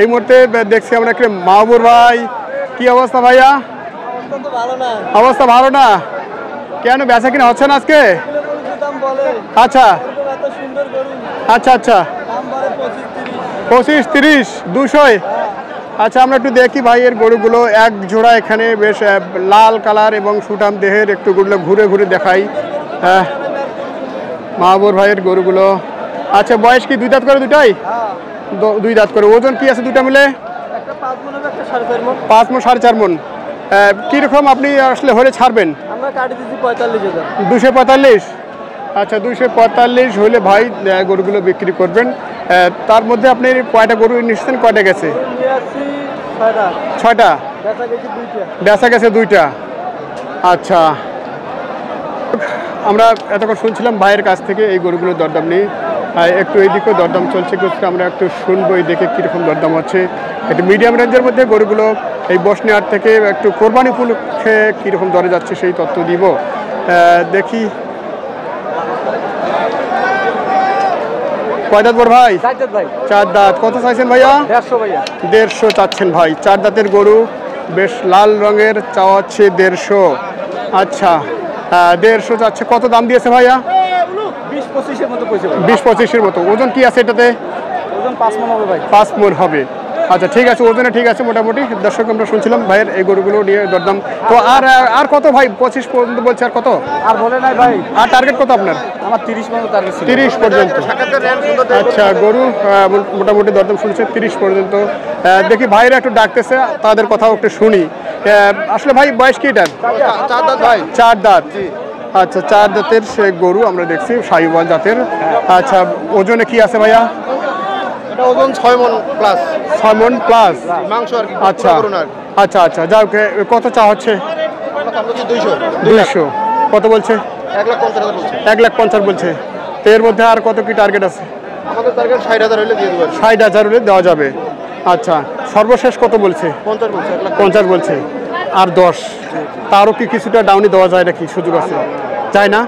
এই মুহূর্তে দেখছি আমরা একটা মাহবুর ভাই। কি অবস্থা ভাইয়া? অবস্থা ভালো না কেন? বেচা কিনা হচ্ছে না আজকে? আচ্ছা আচ্ছা আচ্ছা 25-30 200। আচ্ছা আমরা একটু দেখি ভাইয়ের গরুগুলো। এক জোড়া এখানে বেশ লাল কালার এবং সুঠাম দেহের, একটু গরুগুলো ঘুরে ঘুরে দেখাই। মাহবুর ভাইয়ের গরুগুলো। আচ্ছা বয়স কি দুই দাঁত করে? দুটাই দুই দাঁত করে। ওজন কি আছে দুটা মিলে? 5 মণ 4.5 মণ। কিরকম আপনি আসলে হলে ছাড়বেন? 245। আচ্ছা 245 হলে ভাই গরুগুলো বিক্রি করবেন। তার মধ্যে আপনি কয়টা গরু নিচ্ছেন? কয়টা গেছে? 6টা। বেচা গেছে 2টা। আচ্ছা আমরা এতক্ষণ শুনছিলাম ভাইয়ের কাছ থেকে এই গরুগুলোর দরদাম নেই। একটু এইদিকেও দরদাম চলছে, আমরা একটু শুনবো এই দেখে কীরকম দরদাম হচ্ছে। একটু মিডিয়াম রেঞ্জের মধ্যে গরুগুলো এই বসনিহাট থেকে একটু কোরবানি উপলক্ষে কীরকম দরে যাচ্ছে সেই তথ্য দিব। দেখি কয় দাঁত বড় ভাই? 4 দাঁত। কত চাইছেন ভাইয়া? 150 চাচ্ছেন ভাই। 4 দাঁতের গরু, বেশ লাল রঙের, চাওয়া হচ্ছে 150। আচ্ছা 150 চাচ্ছে। কত দাম দিয়েছে ভাইয়া? 20-25-এর মতো। ওজন কি আছে এটাতে? 5 মণ হবে ভাই। 5 মণ হবে। আচ্ছা ঠিক আছে, ওজনে ঠিক আছে মোটামুটি। দর্শক আমরা শুনছিলাম ভাইয়ের এই গরুগুলো নিয়ে দরদাম। তো আর কত ভাই? 25 পর্যন্ত বলছে। আর কত? আর বলে নাই ভাই। আর টার্গেট কত আপনার? আমার 30 পর্যন্ত টার্গেট ছিল। 30 পর্যন্ত। আচ্ছা গরু মোটামুটি দরদাম শুনছে 30 পর্যন্ত। দেখি ভাইরা একটু ডাকতেছে, তাদের কথাও একটু শুনি। আসলে ভাই বয়স কি এটার? 4 দাঁত ভাই। 4 দাঁত। আচ্ছা 4 দাঁতের সে গরু আমরা দেখছি, শাহিওয়াল জাতের। আচ্ছা ওজনে কি আছে ভাইয়া? ওজন 6 মণ প্লাস। 6 মণ প্লাস মাংস আর কি। আচ্ছা আচ্ছা আচ্ছা যাও। কত চা হচ্ছে? 200। কত বলছে? 1,50,000 বলছে। 1,50,000 বলছে। তো এর মধ্যে আর কত কি টার্গেট আছে? আমাদের টার্গেট 60,000 হলে দিয়ে দেব। 60,000 হলে দেওয়া যাবে। আচ্ছা সর্বশেষ কত বলছে? 50 বলছে। 50 বলছে। আর 10। তারও কি কিছুটা ডাউনি দেওয়া যায় নাকি? সুযোগ আছে? যায় না?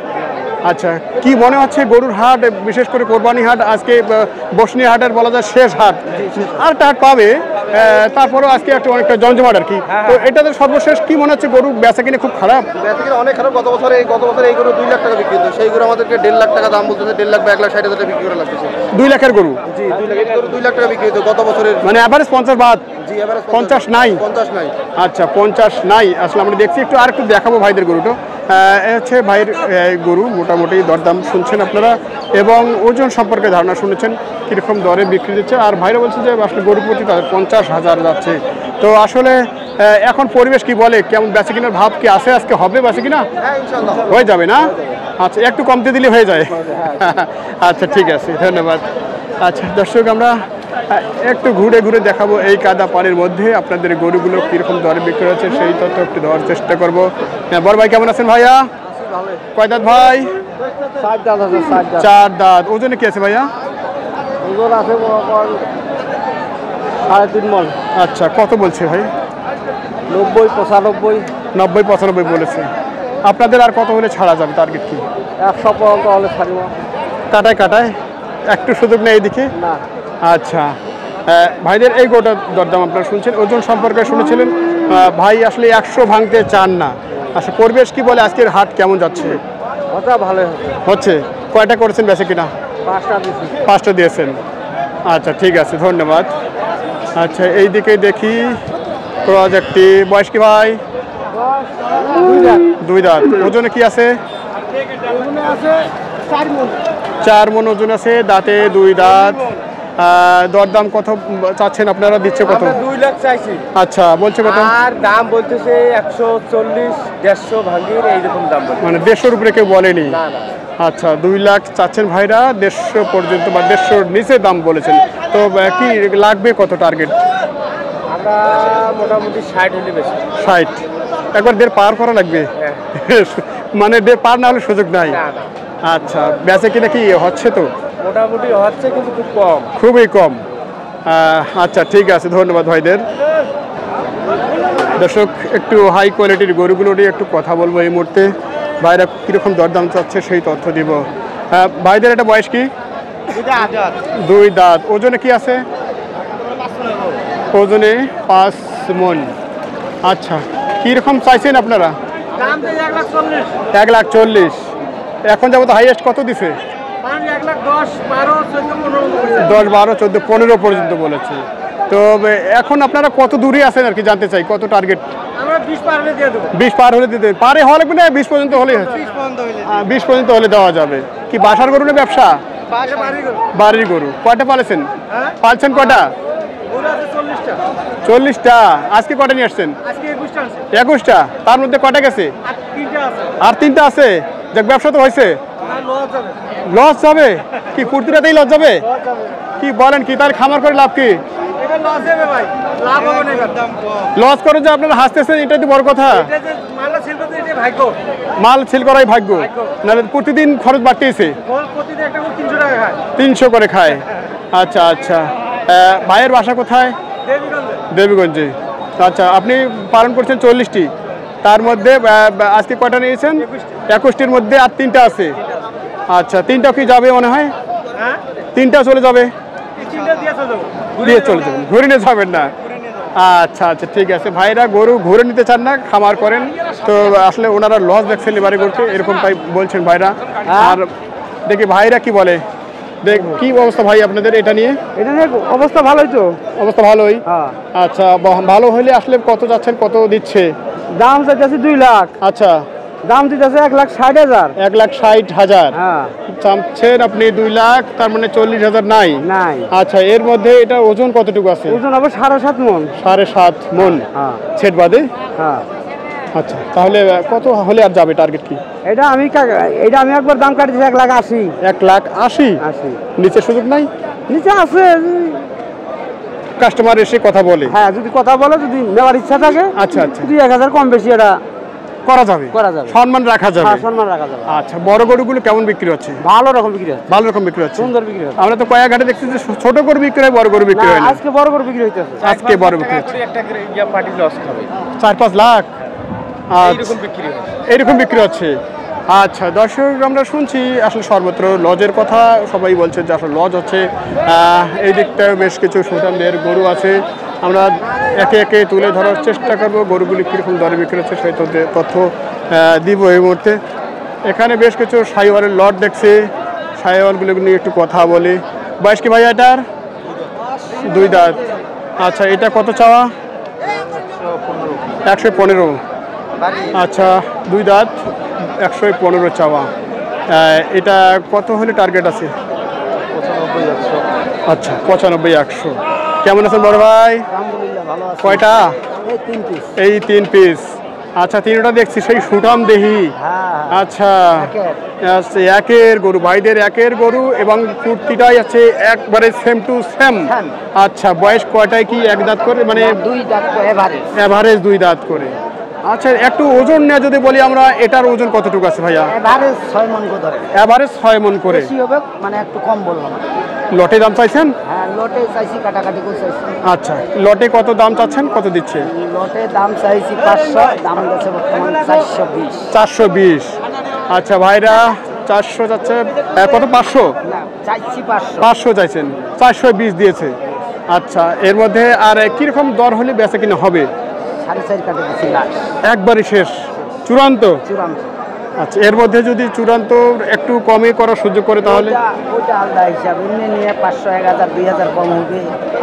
আচ্ছা কি মনে হচ্ছে গরুর হাট, বিশেষ করে কোরবানি হাট আজকে বসনি হাটের বলা যায় শেষ হাট, আর একটা হাট পাবে, তারপরেও আজকে একটা অনেকটা জমজমাট আর কি। তো এটাতে সর্বশেষ কি মনে হচ্ছে? গরু বেচা কিনে খুব খারাপ? বেচা কিনে অনেক খারাপ। গত বছর এই গরু 2 লাখ টাকা বিক্রি হতো, সেই গরু আমাদেরকে 1.5 লাখ টাকা দাম বলতেছে। 1.5 লাখ বা 1,60,000 টাকা বিক্রি করা লাগতেছে। 2 লাখের গরু? জি 2 লাখ টাকা বিক্রি হতো গত বছরের। মানে এভারেজ 50 বাদ? জি এভারেজ 50 নাই। 50 নাই। আচ্ছা 50 নাই। আসলে আমরা দেখছি একটু আর একটু দেখাবো ভাইদের গরুটা। হচ্ছে ভাইয়ের গরু মোটামুটি দরদাম শুনছেন আপনারা, এবং ওজন সম্পর্কে ধারণা শুনেছেন কীরকম দরে বিক্রি দিচ্ছে। আর ভাইরা বলছে যে আসলে গরু প্রতি তাদের 50,000 যাচ্ছে। তো আসলে এখন পরিবেশ কি বলে, কেমন বেচা কিনার ভাব কি আছে? আজকে হবে বেচা কিনা? হয়ে যাবে না? আচ্ছা একটু কমতে দিলে হয়ে যায়। আচ্ছা ঠিক আছে, ধন্যবাদ। আচ্ছা দর্শক আমরা একটু ঘুরে ঘুরে দেখাবো এই কাদা পানির মধ্যে আপনাদের গরুগুলো কীরকম দরে বিক্রি হচ্ছে সেই তথ্য একটু দেওয়ার চেষ্টা করবো। বড় ভাই কেমন আছেন ভাইয়া? কয় দাঁত ভাই? 4 দাঁত। ওজনে কি আছে ভাইয়া? ওজন আছে 3.5 মণ। আচ্ছা কত বলছে ভাই? 90-95 বলেছে। আপনাদের আর কত হলে ছাড়া যাবে? টার্গেট কি? 100 পর্যন্ত হলে ছাড়ব। কাটায় একটু সুযোগ নেই এদিকে না? আচ্ছা ভাইদের এই গোটা দরদাম আপনারা শুনছেন। ওজন সম্পর্কে শুনেছিলেন। ভাই আসলে 100 ভাঙতে চান না। আচ্ছা পরিবেশ কি বলে, আজকের হাট কেমন যাচ্ছে? ভালো হচ্ছে। কয়টা করেছেন বেচে কিনা? 5টা দিয়েছেন। আচ্ছা ঠিক আছে, ধন্যবাদ। আচ্ছা এই দিকে দেখি প্রজেক্টটি। বয়স কি ভাই? 2 দাঁত। ওজনে কি আছে? 4 মণ ওজন আছে। দাঁতে 2 দাঁত। দরদাম কত চাচ্ছেন আপনারা? দিচ্ছে কত? 2 লাখ চাইছি। আচ্ছা বলছে কত? আর দাম বলতেছে 140-150 ভাঙিয়ে এইরকম দাম বলছে। মানে 150-র উপরে কেউ বলেনি? না না। আচ্ছা 2 লাখ চাচ্ছেন ভাইরা, 150 পর্যন্ত বা 150-র নিচে দাম বলেছেন। তো কি লাগবে কত টার্গেট? আমরা মোটামুটি 60 হলে বেশি। 60 একবার 1.5 পার করা লাগবে। মানে 1.5 পার না হলে সুযোগ নাই? আচ্ছা বেচে কিনা কি হচ্ছে? তো মোটামুটি হচ্ছে কিন্তু খুব কম, খুবই কম। আচ্ছা ঠিক আছে, ধন্যবাদ ভাইদের। দর্শক একটু হাই কোয়ালিটির গরুগুলো নিয়ে একটু কথা বলবো এই মুহূর্তে। ভাইরা কীরকম দরদাম চাচ্ছে সেই তথ্য দিব। ভাইদের এটা বয়স কি? 2 দাঁত। ওজনে কি আছে? ওজনে 5 মণ। আচ্ছা, কীরকম চাইছেন আপনারা? 1,40,000। এখন যাবো তো হাইয়েস্ট কত দিছে? 1,10,000, 12, 14, 15। 10, 12, 14, 15 পর্যন্ত বলেছে। তো এখন আপনারা কত দূরে আছেন আর কি জানতে চাই, কত টার্গেট? আমরা 20 পার হলে দিয়ে দেবো। 20 পার হলে দিতে পারে হওয়া লাগবে না? 20 পর্যন্ত হলে 20 পর্যন্ত হলে দেওয়া যাবে। কি বাসার গরু না ব্যবসা? বাড়ির গরু। কয়টা পালেছেন? পালছেন কয়টা? 40টা। আজকে কয়টা নিয়ে আসছেন? 21টা। তার মধ্যে কয়টা গেছে? আর 3টা আছে। যাক, ব্যবসা তো হয়েছে। লস যাবে কি? কুর্তিটাতেই লস যাবে কি বলেন? কি তার খামার করে লাভ কি? লস করে যে আপনারা হাসতেছেন, এটাই তো বড় কথা। মাল সেল করাই ভাগ্য, নাহলে প্রতিদিন খরচ বাড়তেছে। 300 করে খায়। আচ্ছা আচ্ছা, ভাইয়ের বাসা কোথায়? দেবীগঞ্জে। আচ্ছা, আপনি পালন করছেন 40টি, তার মধ্যে আজকে কয়টা নিয়েছেন? 21টির মধ্যে আর 3টা আছে। আচ্ছা, 3টা কি যাবে মনে হয়? 3টা চলে যাবে, দিয়ে চলে যাবেন, ঘুরে নিয়ে যাবেন না? আচ্ছা আচ্ছা, ঠিক আছে। ভাইরা গরু ঘুরে নিতে চান না, খামার করেন, তো আসলে ওনারা লস দেখছেন এবারে করতে, এরকমটাই বলছেন ভাইরা। আর দেখি ভাইরা কি বলে। দেখ, কি অবস্থা ভাই আপনাদের এটা নিয়ে? এটা নিয়ে অবস্থা ভালোই তো। অবস্থা ভালোই। আচ্ছা, ভালো হলে আসলে কত যাচ্ছেন, কত দিচ্ছে? দাম চাইতেছে 2 লাখ। আচ্ছা, দাম দিতেছে 1,60,000। 1,60,000 চাচ্ছেন আপনি। 2 লাখ, তার মানে 40,000 নাই। আচ্ছা, এর মধ্যে এটা ওজন কতটুকু আছে? ওজন হবে 7.5 মণ। 7.5 মণ ছেট বাদে। আচ্ছা, তাহলে কত হলে আর যাবে? টার্গেট কি? এটা আমি একবার দাম কাটিয়েছি 1,80,000। 1,80,000? নিচে সুযোগ নাই? নিচে আছে, কাস্টমার এসে কথা বলে। হ্যাঁ, যদি কথা বলে, যদি নেওয়ার ইচ্ছা থাকে। আচ্ছা আচ্ছা, 2-1,000 কম বেশি এটা করা যাবে, সম্মান রাখা যাবে। সম্মান রাখা যাবে। আচ্ছা, বড় গরুগুলো কেমন বিক্রি হচ্ছে? ভালো রকম বিক্রি হচ্ছে। ভালো রকম বিক্রি হচ্ছে, সুন্দর বিক্রি হচ্ছে। আমরা তো কয়েক ঘাটে দেখছি যে ছোট গরু বিক্রি হয়, বড় গরু বিক্রি হয় না। আজকে বড় গরু বিক্রি হইতেছে। আজকে বড় বিক্রি হচ্ছে। একটা পার্টি লস খাবে 4-5 লাখ এইরকম বিক্রি হচ্ছে। আচ্ছা দর্শক, আমরা শুনছি আসলে সর্বত্র লজের কথা, সবাই বলছে যে আসলে লজ হচ্ছে। এই দিকটায় বেশ কিছু সুঠামদের গরু আছে, আমরা একে একে তুলে ধরার চেষ্টা করবো। গরুগুলি কীরকম দরে বিক্রি হচ্ছে সেই তথ্য দিব এই মুহূর্তে। এখানে বেশ কিছু সাইওয়ালের লট দেখছি, সাইওয়ালগুলো নিয়ে একটু কথা বলি। বয়স কি ভাই এটার? 2 দাঁত। আচ্ছা, এটা কত চাওয়া? 115। আচ্ছা, 2 দাঁত, 115 চাওয়া। এটা কত হলে টার্গেট আছে? 95-100। আচ্ছা, 95-100। কেমন আছেন বড় ভাই? কয়টা? এই 3 পিস। আচ্ছা, 3টা দেখছি সেই সুঠাম দেহি। আচ্ছা, একের গরু, ভাইদের একের গরু, এবং কুর্তিটাই আছে একবারে সেম টু সেম। আচ্ছা, বয়স কয়টায় কি 1 দাঁত করে, মানে 2 দাঁত এভারেজ 2 দাঁত করে। আচ্ছা, একটু ওজন নিয়ে যদি বলি আমরা, এটার ওজন কতটুকু আছে ভাইয়া? এভারেজ 6 মণ করে ধরে। এভারেজ 6 মণ করে। বেশি হবে, মানে একটু কম বললাম। লটে দাম চাইছেন? হ্যাঁ, লটে চাইছি, কাটাকাটি করে চাইছি। আচ্ছা, লটে কত দাম চাচ্ছেন, কত দিচ্ছে? লটে দাম চাইছি 500, দাম দিচ্ছে বর্তমান 420। 420। আচ্ছা, ভাইরা 400 যাচ্ছে, কত? 500 না, চাইছি 500। 500 চাইছেন, 420 দিয়েছে। আচ্ছা, এর মধ্যে আর কিরকম দর হলে বেচা কিনা হবে? 4.5 কাটে দিচ্ছি লাস্ট। একবারই শেষ, চূড়ান্ত? আচ্ছা, এর মধ্যে যদি চূড়ান্ত একটু কমে করার সুযোগ করে তাহলে? ওইটা আলাদা হিসাব, এমনি নিয়ে 500, 1000, 2000 কম হবে।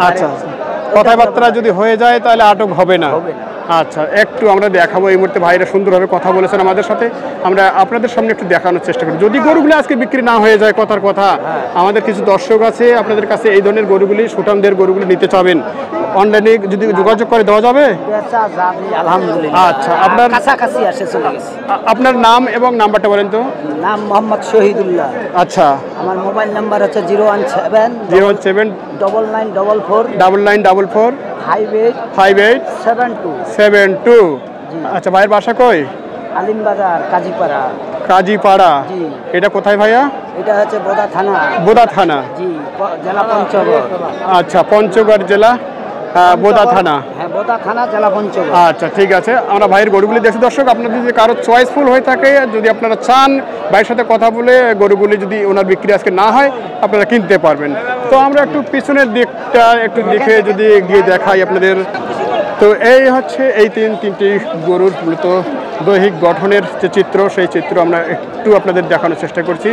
আচ্ছা, কথাবার্তা যদি হয়ে যায় তাহলে আটক হবে না। আচ্ছা, একটু আমরা দেখাবো এই মুহূর্তে। ভাইরা সুন্দরভাবে কথা বলেছেন আমাদের সাথে, আমরা আপনাদের সামনে একটু দেখানোর চেষ্টা করি। যদি গরুগুলি আজকে বিক্রি না হয়ে যায়, কথার কথা, আমাদের কিছু দর্শক আছে আপনাদের কাছে এই ধরনের গরুগুলি, সুঠামদের গরুগুলি নিতে চাবেন, অনলাইনে যদি যোগাযোগ করে দেওয়া যাবে? আলহামদুলিল্লাহ। আচ্ছা, আপনার কাছাকাছি আসে, চলে গেছে। আপনার নাম এবং নাম্বারটা বলেন তো। নাম মোহাম্মদ শহীদুল্লাহ। আচ্ছা, আমার মোবাইল নাম্বার হচ্ছে 017 9944 9944 5872। আচ্ছা, ভাইয়ের বাসা কই? আলিমবাজার, কাজীপাড়া। এটা কোথায় ভাইয়া? এটা হচ্ছে বোদা থানা। বোদা থানা, জি, জেলা পঞ্চগড়। আচ্ছা, পঞ্চগড় জেলা, বোদা থানা। হ্যাঁ, বোদা থানা, জেলা পঞ্চগড়। আচ্ছা, ঠিক আছে। আমরা ভাইয়ের গরুগুলি দেখছি দর্শক। আপনাদের যদি কারো চয়েসফুল হয়ে থাকে, যদি আপনারা চান ভাইয়ের সাথে কথা বলে গরুগুলি যদি ওনার বিক্রি আজকে না হয় আপনারা কিনতে পারবেন। তো আমরা একটু পিছনের দিকটা একটু দেখে যদি গিয়ে দেখাই আপনাদের। তো এই হচ্ছে এই তিনটি গরুর মূলত দৈহিক গঠনের যে চিত্র, সেই চিত্র আমরা একটু আপনাদের দেখানোর চেষ্টা করছি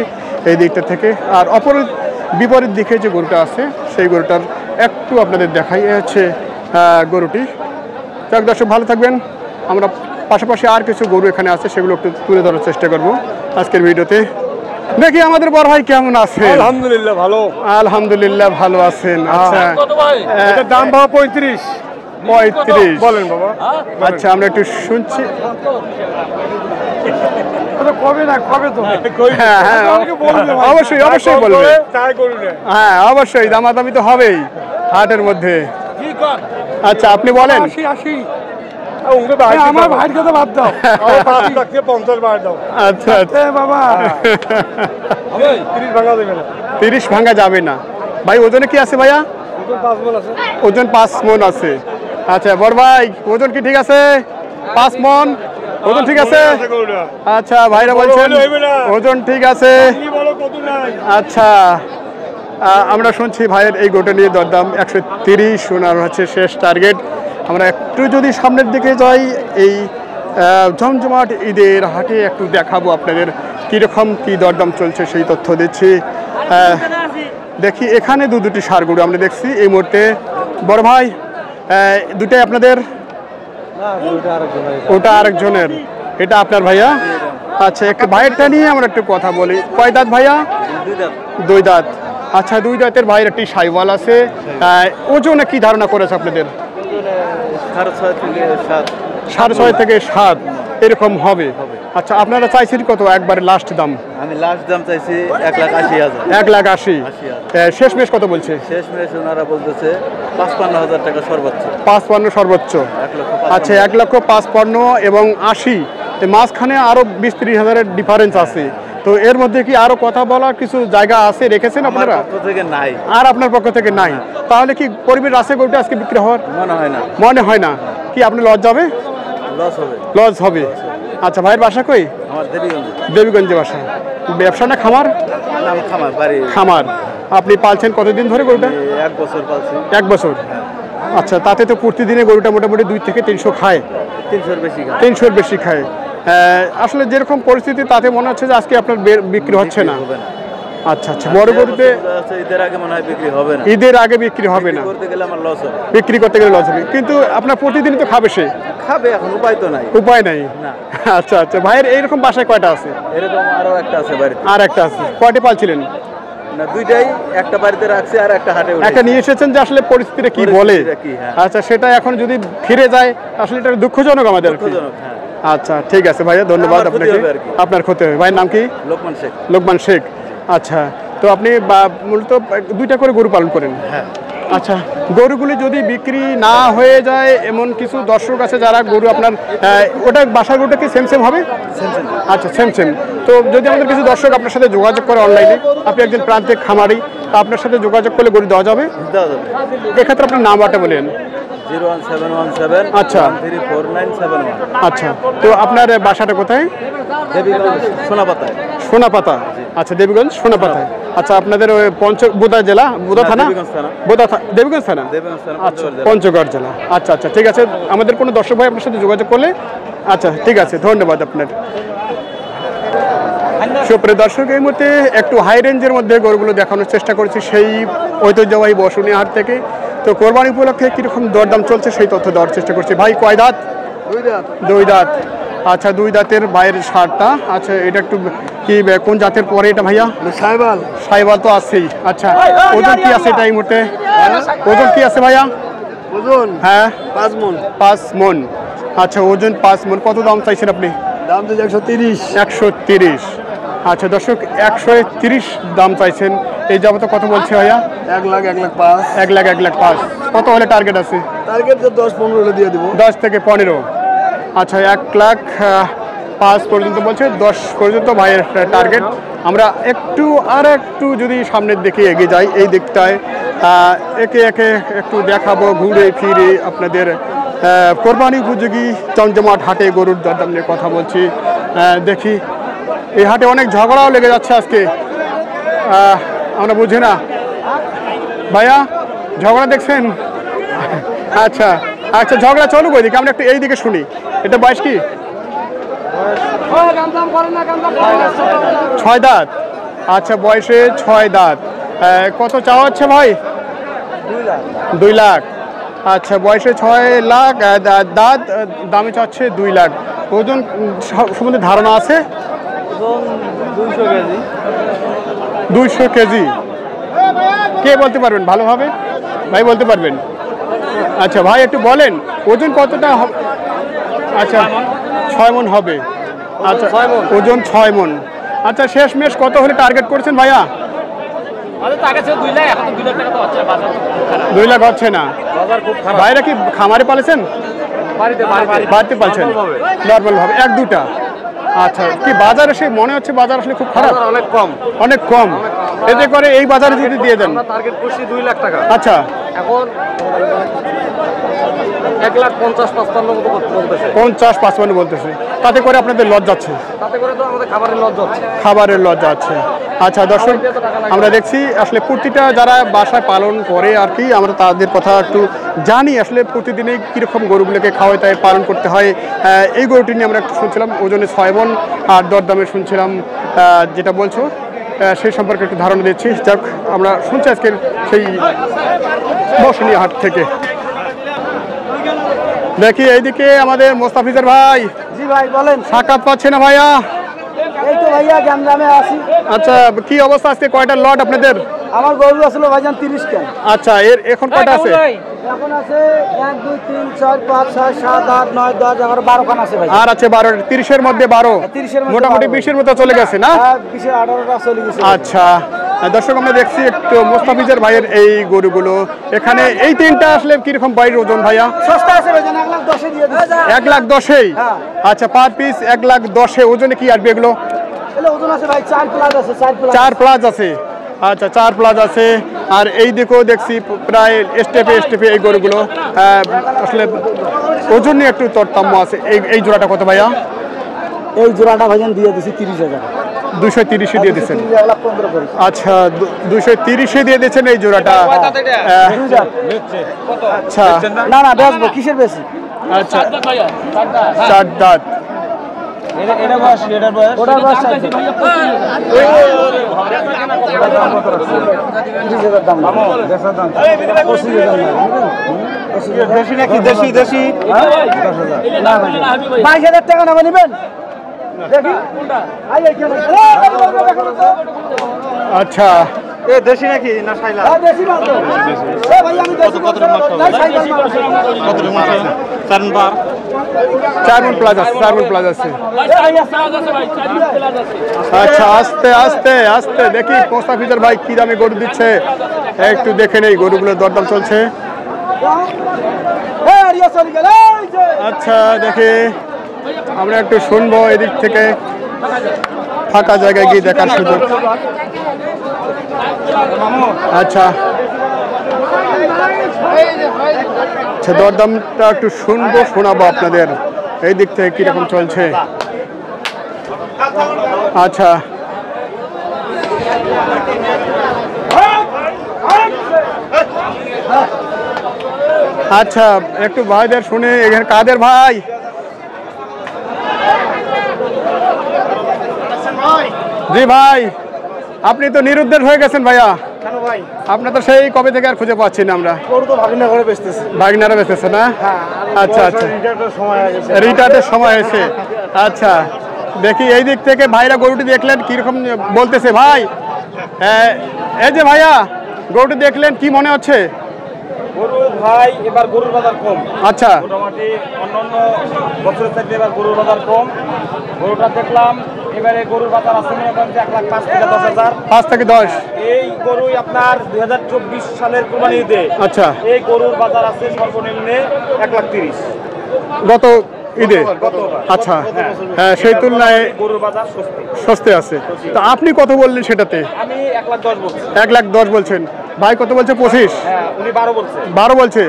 এই দিকটা থেকে। আর অপর বিপরীত দিকে যে গরুটা আছে সেই গরুটার একটু আপনাদের দেখাই। এ হচ্ছে গরুটি। যাক দর্শক, ভালো থাকবেন। আমরা পাশাপাশি আর কিছু গরু এখানে আছে, সেগুলো একটু তুলে ধরার চেষ্টা করব আজকের ভিডিওতে। দেখি আমাদের বড় ভাই কেমন আছে। আলহামদুলিল্লাহ ভালো। আলহামদুলিল্লাহ ভালো আছেন। আচ্ছা, এটার দাম বাবা 35। বলেন বাবা। আচ্ছা, আমরা একটু শুনছি। কবে না কবে তো হ্যাঁ হ্যাঁ, অবশ্যই অবশ্যই বলবে। হ্যাঁ অবশ্যই, দামাদামি তো হবেই হাটের মধ্যে। আচ্ছা, আপনি বলেন। 80 আমার ভাইয়ের কথা বাদ দাও। 50 বার দাও। আচ্ছা আচ্ছা বাবা 30 ভাঙা দেবে না। 30 ভাঙা যাবে না ভাই। ওজনে কি আছে ভাইয়া? 5 মণ আছে। ওজন 5 মণ আছে। আচ্ছা বড় ভাই, ওজন কি ঠিক আছে? 5 মণ ওজন ঠিক আছে? আচ্ছা, ভাইরা বলছেন ওজন ঠিক আছে। আচ্ছা, আমরা শুনছি ভাইয়ের এই গোটা নিয়ে দরদাম 130 ওনার হচ্ছে শেষ টার্গেট। আমরা একটু যদি সামনের দিকে যাই, এই জমজমাট ঈদের হাটে একটু দেখাবো আপনাদের কীরকম কী দরদাম চলছে, সেই তথ্য দিচ্ছি। দেখি এখানে দুটি ষাঁড় গরু আমরা দেখছি এই মুহূর্তে। বড় ভাই, দুটাই আপনাদের? ওটা আরেকজনের, এটা আপনার ভাইয়া? আচ্ছা, একটু ভাইয়েরটা নিয়ে আমরা একটু কথা বলি। কয় দাঁত ভাইয়া? 2 দাঁত। আচ্ছা, 2 দাঁতের ভাইয়ের একটি সাইওয়াল আছে। ওজনে কি ধারণা করেছে আপনাদের? 6.5 থেকে 7 এরকম হবে। আচ্ছা, আপনারা চাইছেন কত একবারে লাস্ট দাম? আমি লাস্ট দাম চাইছি 1,80,000। 1,80,000। শেষমেশ কত বলছে? শেষমেশ ওনারা বলতেছে 55,000 টাকা সর্বোচ্চ। 55 সর্বোচ্চ। আচ্ছা, 1,55,000 এবং 80, মাঝখানে আরো 20-30 হাজারের ডিফারেন্স আছে। তো এর মধ্যে কি আরো কথা বলার কিছু জায়গা আছে, রেখেছেন আপনারা? পক্ষ থেকে নাই। আর আপনার পক্ষ থেকে নাই? তাহলে কি পরিবেশ আছে গরুটা আজকে বিক্রি হওয়ার? মনে হয় না। মনে হয় না। কি আপনি লস যাবে? লস হবে। লস হবে। আচ্ছা, ভাইয়ের বাসা কই? আমার দেবীগঞ্জে বাসা। ব্যবসা না খামার? খামার বাড়ি। খামার। আপনি পালছেন কতদিন ধরে গরুটা? 1 বছর পালছি। 1 বছর। আচ্ছা, তাতে তো প্রতিদিনে গরুটা মোটামুটি 2 থেকে 300 খায়। 300-র বেশি খায়। 300-র বেশি খায়। আসলে যেরকম পরিস্থিতি তাতে মনে হচ্ছে যে আজকে আপনার বিক্রি হচ্ছে না। আচ্ছা আচ্ছা, বড় গরুতে ঈদের আগে মনে হয় বিক্রি হবে না। ঈদের আগে বিক্রি হবে না। করতে গেলে আমার লস হবে। বিক্রি করতে গেলে লস হবে, কিন্তু আপনার প্রতিদিন তো খাবে সে। খাবে, এখন উপায় তো নাই। উপায় নাই না। আচ্ছা আচ্ছা, ভাইয়ের এইরকম বাসায় কয়টা আছে? এরকম আরো একটা আছে বাড়িতে। আর একটা আছে। কয়টা পালছিলেন? না, 2টাই। একটা বাড়িতে রাখছি আর একটা হাটে। একটা নিয়ে এসেছেন যে আসলে পরিস্থিতিটা কি বলে। আচ্ছা, সেটা এখন যদি ফিরে যায় আসলে এটা দুঃখজনক আমাদের। আচ্ছা, ঠিক আছে ভাইয়া, ধন্যবাদ আপনাকে। আপনার ক্ষতি হবে। ভাইয়ের নাম কি? লোকমান শেখ। লোকমান শেখ। আচ্ছা, তো আপনি মূলত 2টা করে গরু পালন করেন? হ্যাঁ। আচ্ছা, গরুগুলি যদি বিক্রি না হয়ে যায়, এমন কিছু দর্শক আছে যারা গরু আপনার ওটা বাসার গরুটা কি সেম হবে? আচ্ছা, সেম। তো যদি আমাদের কিছু দর্শক আপনার সাথে যোগাযোগ করে অনলাইনে, আপনি একজন প্রান্তিক খামারি, তা আপনার সাথে যোগাযোগ করলে গরু দেওয়া যাবে? এক্ষেত্রে আপনার নাম্বারটা বলেন। 01717। আচ্ছা। 134971। আচ্ছা, তো আপনার বাসাটা কোথায়? দেবীগঞ্জ সোনাপাতায়। সোনাপাতা। আচ্ছা, দেবীগঞ্জ সোনাপাতায়। আচ্ছা, আপনাদের ওই বোদা জেলা, বোদা থানা? দেবীগঞ্জ থানা। আচ্ছা, পঞ্চগড় জেলা। আচ্ছা আচ্ছা, ঠিক আছে। আমাদের কোনো দর্শক ভাই আপনার সাথে যোগাযোগ করলে। আচ্ছা, ঠিক আছে, ধন্যবাদ আপনার। সুপ্রিয় দর্শক, এই মুহূর্তে একটু হাই রেঞ্জের মধ্যে গরুগুলো দেখানোর চেষ্টা করছি সেই ঐতিহ্যবাহী বসুনিয়া হাট থেকে। তো কোরবানি উপলক্ষে কীরকম দরদাম চলছে সেই তথ্য দেওয়ার চেষ্টা করছি। ভাই কয় দাঁত? 2 দাঁত। আচ্ছা, 2 দাঁতের বাইরের ষাঁড়টা। আচ্ছা, এটা একটু কি কোন জাতের পরে এটা ভাইয়া? সাইওয়াল তো আছেই। আচ্ছা, ওজন কি আছে এটা এই মুহূর্তে? ওজন কি আছে ভাইয়া? ওজন হ্যাঁ 5 মণ। 5 মণ। আচ্ছা, ওজন 5 মণ। কত দাম চাইছেন আপনি? দাম তো 130। 130। আচ্ছা দর্শক, 130 দাম চাইছেন। এই যাবত কত বলছে ভাইয়া? 1 লাখ 1,05,000। 1 লাখ 1,05,000। কত হলে টার্গেট আছে? টার্গেট 10-15 হলে দিয়ে দেবো। 10 থেকে 15। আচ্ছা, 1,05,000 পর্যন্ত বলছে। 10 পর্যন্ত ভাইয়ের টার্গেট। আমরা একটু যদি সামনের দিকে এগিয়ে যাই, এই দিকটায় একে একে একটু দেখাবো ঘুরে ফিরে আপনাদের কোরবানি উপযোগী জমজমাট হাটে গরুর দরদাম নিয়ে কথা বলছি। দেখি এই হাটে অনেক ঝগড়াও লেগে যাচ্ছে আজকে, আমরা বুঝি না। ভাইয়া ঝগড়া দেখছেন? আচ্ছা আচ্ছা, ঝগড়া চলুক ওইদিকে, আমরা একটু এইদিকে শুনি। এটা বয়স কি? 6 দাঁত। আচ্ছা, বয়সে 6 দাঁত। কত চাওয়া হচ্ছে ভাই? 2 লাখ। আচ্ছা, বয়সে 6 লাখ, দাঁত, দামে চাচ্ছে 2 লাখ। ওজন সম্বন্ধে ধারণা আছে? 200 কেজি। 200 কেজি। কে বলতে পারবেন ভালোভাবে? ভাই বলতে পারবেন? আচ্ছা ভাই একটু বলেন ওজন কতটা হবে? আচ্ছা 6 মণ হবে। আচ্ছা ওজন 6 মণ। আচ্ছা শেষমেশ কত হলে টার্গেট করছেন ভাইয়া? 2 লাখ হচ্ছে না। ভাইরা কি খামারে পালেছেন? বাড়িতে পালছেন নর্মাল ভাবে, 1-2টা। আচ্ছা, কি বাজার এসে মনে হচ্ছে বাজার আসলে খুব খারাপ? অনেক কম। এতে করে এই বাজারে যদি দিয়ে দেন। টার্গেট করছি 2 লাখ টাকা। আচ্ছা, এখন 1,50,55 মতো বলতেছে। 50-55 বলতেছে। তাতে করে আপনাদের লস যাচ্ছে? তাতে করে তো আমাদের খাবারের লস যাচ্ছে। খাবারের লস যাচ্ছে। আচ্ছা দর্শক, আমরা দেখছি আসলে প্রতিটা যারা বাসায় পালন করে আর কি, আমরা তাদের কথা একটু জানি আসলে প্রতিদিনই কীরকম গরুগুলোকে খাওয়াতে হয়, পালন করতে হয়। এই গরুটি নিয়ে আমরা একটু শুনছিলাম, ওজনে 6 মণ, আর দরদামে শুনছিলাম যেটা বলছো সেই সম্পর্কে একটু ধারণা দিচ্ছি। যাক, আমরা শুনছি আজকের সেই বসুনিয়া হাট থেকে। দেখি এইদিকে আমাদের মোস্তাফিজের ভাই। জি ভাই বলেন। সাক্ষাৎ পাচ্ছে না ভাইয়া? এই তো ভাইয়া গ্রামে আছি। আচ্ছা, কি অবস্থা আজকে? কয়টা লট আপনাদের? আমার গরু আসলে ভাইজান 30 কেন। আচ্ছা, এখন কয়টা আছে? এখন আছে 1 2 3 4 5 6 7 8 9 10 11 12 খান আছে ভাই। আর আছে 12। 30-এর মধ্যে 12, 30-এর মধ্যে মোটামুটি 20-এর মতো চলে গেছে না? 20 18টা চলে গেছে। আচ্ছা দর্শক, আমরা দেখছি একটু মোস্তাফিজের ভাইয়ের এই গরুগুলো। এখানে এই 3টা আসলে কিরকম বাইরের ওজন ভাইয়া? সস্তা আছে ভাইজান, 1,10,000 দিয়ে দিচ্ছি। 1,10,000? হ্যাঁ। আচ্ছা, পার পিস 1,10,000। ওজনে কি আসবে এগুলো? এগুলো ওজন আছে ভাই 4 প্লাস আছে। 4 প্লাস আছে। আচ্ছা, 4 প্লাস আছে। আর এই দিকেও দেখছি প্রায় স্টেপে এই গরুগুলো আসলে ওজন নিয়ে একটু তারতম্য আছে। এই জোড়াটা কত ভাইয়া? এই জোড়াটা ভাইজান দিয়ে দিছি 30,000। 230 দিয়ে দিচ্ছেন? 1,15 করে। আচ্ছা, 230 দিয়ে দিচ্ছেন এই জোড়াটা। আচ্ছা, না না বেচবো, কিসের বেশি? আচ্ছা 4 দাঁত। এটা বয়স, এটার বয়স, ওটার বয়স 4 দাঁত। 30,000 দাম। দেশার দাম 25,000 দেশি নাকি? দেশি না ভাই 22,000 টাকা না নেবেন? দেখি আচ্ছা, দেশি নাকি না শাইলা? দেশি মাল তো। ভাই আমি দেশি মাল না সাইকেল মাল। 4 মণ প্লাস আছে। 4 মণ প্লাস আছে। আচ্ছা, আস্তে আস্তে আস্তে দেখি মোস্তাফিজের ভাই কি দামে গরু দিচ্ছে, একটু দেখে নেই। গরুগুলোর দরদাম চলছে। আচ্ছা, দেখি আমরা একটু শুনবো এদিক থেকে, ফাঁকা জায়গায় গিয়ে দেখার সুযোগ। আচ্ছা আচ্ছা, দরদামটা একটু শোনাবো আপনাদের এই দিক থেকে কিরকম চলছে। আচ্ছা, আচ্ছা একটু ভাইদের শুনে। এখানে কাদের ভাই? জি ভাই, আপনি তো নিরুদ্দেশ হয়ে গেছেন ভাইয়া। কেন ভাই? আপনার তো সেই কবে থেকে আর খুঁজে পাচ্ছি না আমরা। গরু তো ভাগিনা করে বেচতেছি। ভাগনারা বেঁচেছে না? আচ্ছা আচ্ছা, রিটার্নের সময় হয়েছে। আচ্ছা, দেখি এই দিক থেকে ভাইরা গরুটি দেখলেন কিরকম বলতেছে। ভাই এই যে ভাইয়া গরুটি দেখলেন, কি মনে হচ্ছে? গরু ভাই এবার গরুর বাজার কম। আচ্ছা, মোটামুটি অন্যান্য বছরের চাইতে এবার গরুর বাজার কম। গরুটা দেখলাম এবারে গরুর বাজার আছে মনে করেন যে 1,05,000 থেকে 10,000। 5 থেকে 10। এই গরুই আপনার 2024 সালের কুরবানিতে। আচ্ছা, এই গরুর বাজার আছে সর্বনিম্নে 1,30,000। গত ঈদে? আচ্ছা, হ্যাঁ, সেই তুলনায় গরুর বাজার সস্তি। সস্তে আছে। তো আপনি কত বললেন সেটাতে? আমি 1,10,000 বলছি। 1,10,000 বলছেন, ভাই কত বলছে? 25? হ্যাঁ, উনি 12 বলছে। 12 বলছে?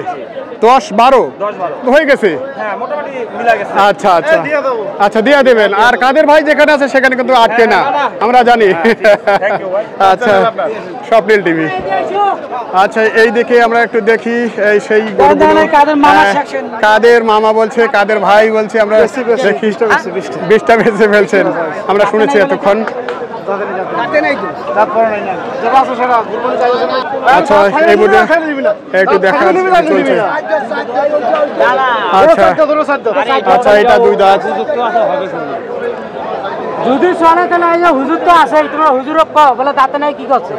10-12 10-12 হয়ে গেছে। হ্যাঁ, মোটামুটি মিলা গেছে। আচ্ছা আচ্ছা আচ্ছা, দিয়ে দেবেন। আর কাদের ভাই যেখানে আছে সেখানে কিন্তু আটকে না, আমরা জানি। থ্যাংক ইউ ভাই। আচ্ছা, স্বপ্নিল টিভি। আচ্ছা, এই দিকে আমরা একটু দেখি এই সেই গরুগুলো। কাদের মামা বলছে, কাদের ভাই বলছে, আমরা দেখি। 20টা বেঁচে ফেলছেন, আমরা শুনেছি এতক্ষণ। আচ্ছা, এই বোধ একটু দেখা চলছে। আচ্ছা আচ্ছা, এটা 2 দাঁত। যদি চলে তাহলে এই যে হুজুর তো আছে, তোমার হুজুরক বলে দাঁতে নাই কি করছে?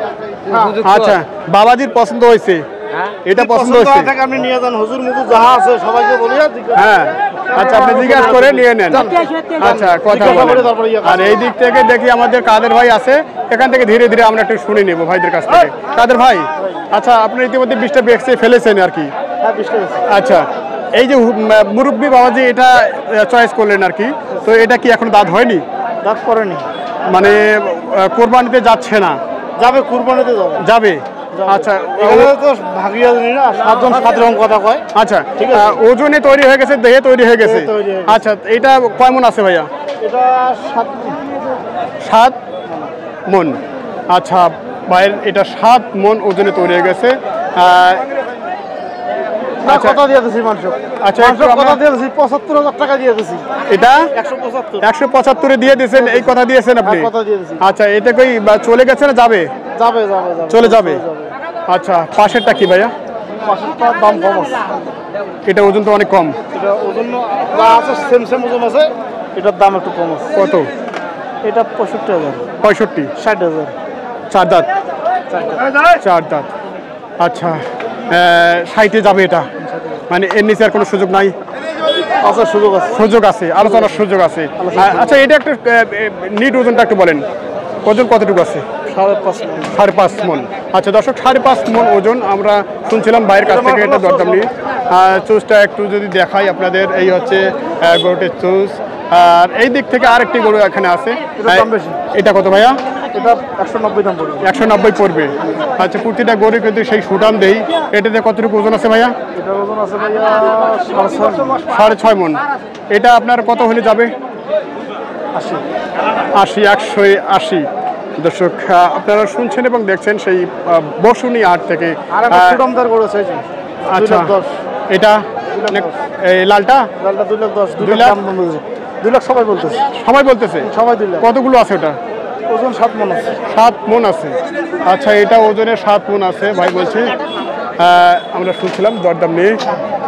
আচ্ছা, বাবাজির পছন্দ হয়েছে, এটা পছন্দ হয়েছে? আপনি নিয়ে যান, হুজুর মুজুর যাহা আছে সবাইকে বলি। হ্যাঁ, আচ্ছা, আপনি জিজ্ঞাসা করে নিয়ে নেন। আচ্ছা, কথা বলে। আর এই দিক থেকে দেখি আমাদের কাদের ভাই আছে, এখান থেকে ধীরে ধীরে আমরা একটু শুনে নেব ভাইদের কাছ থেকে। কাদের ভাই, আচ্ছা, আপনি ইতিমধ্যে 20টা বেচে ফেলেছেন আর কি? আচ্ছা, এই যে মুরব্বী বাবাজি এটা চয়েস করলেন আর কি, তো এটা কি এখন দাঁত হয়নি? দাঁত করেনি, মানে কোরবানিতে যাচ্ছে না? যাবে, কুরবানিতে যাবে। যাবে, আচ্ছা। এখানে তো ভাগিয়া দিই না, 7 জন 7 রকম কথা কয়। আচ্ছা, ওজনে তৈরি হয়ে গেছে, দেহে তৈরি হয়ে গেছে। আচ্ছা, এটা কয় মণ আছে ভাইয়া? এটা 7 মণ। আচ্ছা ভাইয়ের এটা 7 মণ ওজনে তৈরি হয়ে গেছে। আচ্ছা, কথা দিয়ে দিছি মাংস। আচ্ছা, কথা দিয়ে দিছি, 75,000 টাকা দিয়ে দিছি। এটা 175 175 দিয়ে দিয়েছেন, এই কথা দিয়েছেন আপনি? কথা দিয়ে দিছি। আচ্ছা, এটা কই চলে গেছে না যাবে? যাবে যাবে যাবে, চলে যাবে। আচ্ছা, পাশেরটা কি ভাইয়া? পাশেরটার দাম কম আছে। এটা ওজন তো অনেক কম। এটা ওজন যা আছে সেম সেম ওজন আছে, এটার দাম একটু কম আছে। কত? এটা 65,000। 65? 60,000। 4 দাঁত? 4 দাঁত। আচ্ছা, 60-এ যাবে এটা, মানে এর নিচে আর কোনো সুযোগ নাই? আচ্ছা, সুযোগ আছে, সুযোগ আছে, আলোচনার সুযোগ আছে। আচ্ছা, এটা একটু নিট ওজনটা একটু বলেন, ওজন কতটুকু আছে? 5.5 মণ। আচ্ছা দর্শক, 5.5 মণ ওজন আমরা শুনছিলাম ভাইয়ের কাছ থেকে, এটা দরদাম নিয়ে। চুজটা একটু যদি দেখাই আপনাদের, এই হচ্ছে গরুটির চুজ। আর এই দিক থেকে আরেকটি গরু এখানে আছে, এটা কত ভাইয়া? এটা 190 দাম পড়বে। 190 পড়বে। আচ্ছা, প্রতিটা গরু কিন্তু সেই সুটাম দেই। এটাতে কতটুকু ওজন আছে ভাইয়া? এটার ওজন আছে ভাইয়া 6.5 মণ। এটা আপনার কত হলে যাবে? 80, 180। দর্শক, আপনারা শুনছেন এবং দেখছেন সেই বসুনি হাট থেকে। আচ্ছা, এটা এই লালটা 2 লাখ 2 লাখ সবাই বলতেছে। সবাই বলতেছে? সবাই 2 লাখ। কতগুলো আছে ওটা? ওজন 7 মণ আছে। 7 মণ আছে। আচ্ছা, এটা ওজনে 7 মণ আছে ভাই বলছে। আমরা শুনছিলাম দরদাম নিয়ে,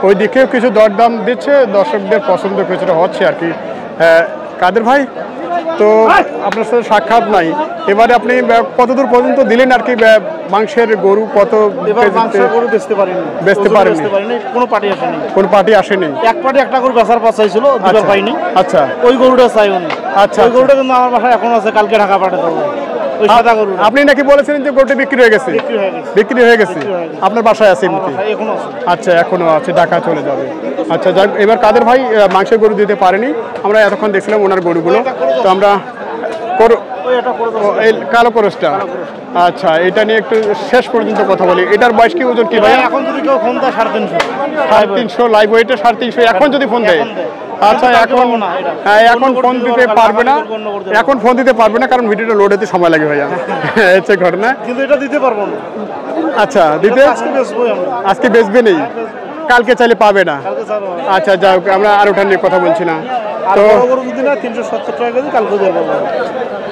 ওই দিকেও কিছু দরদাম দিচ্ছে, দর্শকদের পছন্দ কিছুটা হচ্ছে আর কি। কাদের ভাই, তো আপনার সাথে সাক্ষাৎ নাই, এবারে আপনি কতদূর পর্যন্ত দিলেন আর কি? মাংসের গরু কত? গরু বেচতে পারিনি, কোনো পার্টি আসেনি। কোনো পার্টি আসেনি? এক পার্টি একটা গরু বেচার পর চাইছিল, দুবার পাইনি। আচ্ছা, ওই গরুটা চাই উনি। আচ্ছা, ওই গরুটা কিন্তু আমার বাসায় এখন আছে, কালকে ঢাকা পাঠাতে হবে। ওই সাদা গরু আপনি নাকি বলেছিলেন যে গরুটা বিক্রি হয়ে গেছে? বিক্রি হয়ে গেছে, আপনার বাসায় আছে? এখনো আছে। আচ্ছা, এখনো আছে, ঢাকা চলে যাবে। আচ্ছা, যাক, এবার কাদের ভাই মাংসের গরু দিতে পারেনি, আমরা এতক্ষণ দেখছিলাম ওনার গরুগুলো। তো আমরা এই কালো করসটা, আচ্ছা, এটা নিয়ে একটু শেষ পর্যন্ত কথা বলি। এটার বয়স কি, ওজন কি ভাই? এখন যদি কেউ ফোন দেয় 350 লাইভ ওয়েটে 350 এখন যদি ফোন দেয়? আচ্ছা, এখন ফোন দিতে পারবে না, এখন ফোন দিতে পারবে না, কারণ ভিডিওটা লোড হতে সময় লাগে ভাইয়া। হচ্ছে ঘটনা। কিন্তু এটা দিতে পারবো না। আচ্ছা, দিতে আজকে বেচবে নেই, কালকে চাইলে পাবে না। আচ্ছা, যাই হোক, আমরা আর ওটা নিয়ে কথা বলছি না। তো 370 টাকা কেজি, কালকে দেবো।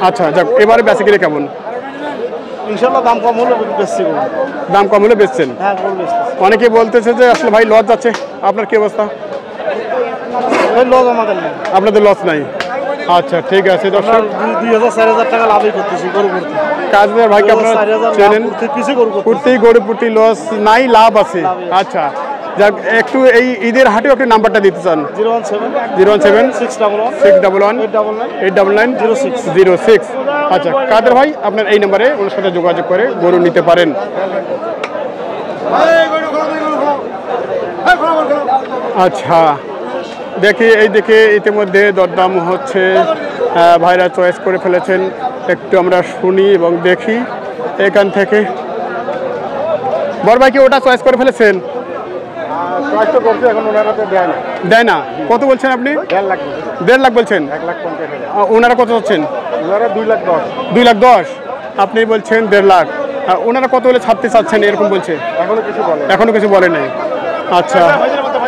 আচ্ছা, যাক, এবারে বেচে কিনে কেমন? ইনশাল্লাহ দাম কম হলে বেচছি। দাম কম হলে বেচছেন? হ্যাঁ, অনেকে বলতেছে যে আসলে ভাই লস যাচ্ছে, আপনার কি অবস্থা? লস আমাদের নেই। আপনাদের লস নাই? আচ্ছা, ঠিক আছে দর্শক, 2,000-4,000 টাকা লাভই করতেছি গরু করতে। কাজের ভাইকে আপনারা চেনেন, প্রতি গরু প্রতি লস নাই, লাভ আছে। আচ্ছা, যাক, একটু এই ঈদের হাটেও একটু নাম্বারটা দিতে চান? 017-611-899-06। আচ্ছা, কাদের ভাই আপনার এই নাম্বারে ওনার সাথে যোগাযোগ করে গরু নিতে পারেন। আচ্ছা, দেখি এইদিকে ইতিমধ্যে দরদাম হচ্ছে, ভাইরা চয়েস করে ফেলেছেন, একটু আমরা শুনি এবং দেখি এখান থেকে। বড় ভাই কি ওটা চয়েস করে ফেলেছেন? দেয় না। কত বলছেন আপনি? 1.5 লাখ বলছেন। ওনারা কত চাচ্ছেন? 2,10,000। আপনি বলছেন 1.5 লাখ। ওনারা কত হলে ছাড়তে চাচ্ছেন এরকম বলছে? এখনো কিছু বলে নাই। আচ্ছা,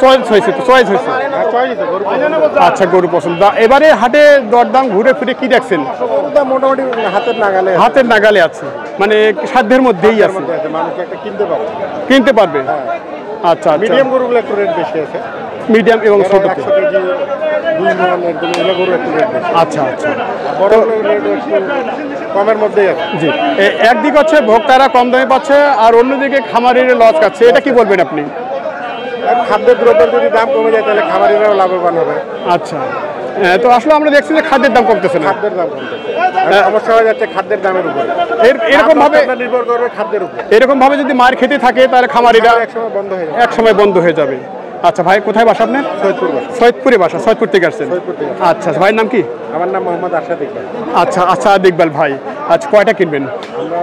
চয়েস হয়েছে। আচ্ছা, গরু পছন্দ। এবারে হাটে দরদাম ঘুরে ফিরে কি দেখছেন? মোটামুটি হাতের নাগালে আছে, মানে সাধ্যের মধ্যেই আছে, কিনতে পারবে। আচ্ছা, মিডিয়াম গরুগুলো একটু রেট বেশি আছে। মিডিয়াম এবং ছোট। আচ্ছা, বড় রেট একটু কমের মধ্যেই আছে। জি, একদিক হচ্ছে ভোক্তারা কম দামে পাচ্ছে, আর অন্যদিকে খামারিরা লস খাচ্ছে, এটা কি বলবেন আপনি? খাদ্যের দ্রব্যের যদি দাম কমে যায় তাহলে খামারিরাও লাভবান হবে। আচ্ছা, তো আসলে আমরা দেখছি যে খাদ্যের দাম কমতেছে না। খাদ্যের দাম কমতেছে, সমস্যা হয়ে যাচ্ছে খাদ্যের দামের উপরে। এরকম ভাবে নির্ভর করবে খাদ্যের উপর। এরকম ভাবে যদি মার খেতে থাকে তাহলে খামারিরা এক সময় বন্ধ হয়ে যাবে। আচ্ছা ভাই, কোথায় বাসা আপনার? সৈয়দপুরে বাসা। সৈয়দপুর থেকে আসছেন? আচ্ছা, ভাইয়ের নাম কি? আমার নাম মোহাম্মদ আশরাফ ইকবাল। আচ্ছা, আশরাফ ইকবাল ভাই। আচ্ছা, কয়টা কিনবেন? আমরা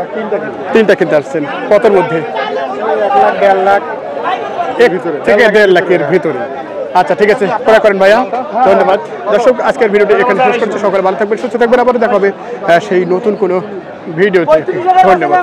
3টা কিনতে আসছেন। কতর মধ্যে? 1 লাখ 1.5 লাখ থেকে 1.5 লাখের ভিতরে। আচ্ছা, ঠিক আছে, ক্রয় করেন ভাইয়া, ধন্যবাদ। দর্শক, আজকের ভিডিওটি এখানে শেষ করছি। সকালে ভালো থাকবেন, সুস্থ থাকবেন, আবার দেখা হবে সেই নতুন কোনো ভিডিওতে। ধন্যবাদ।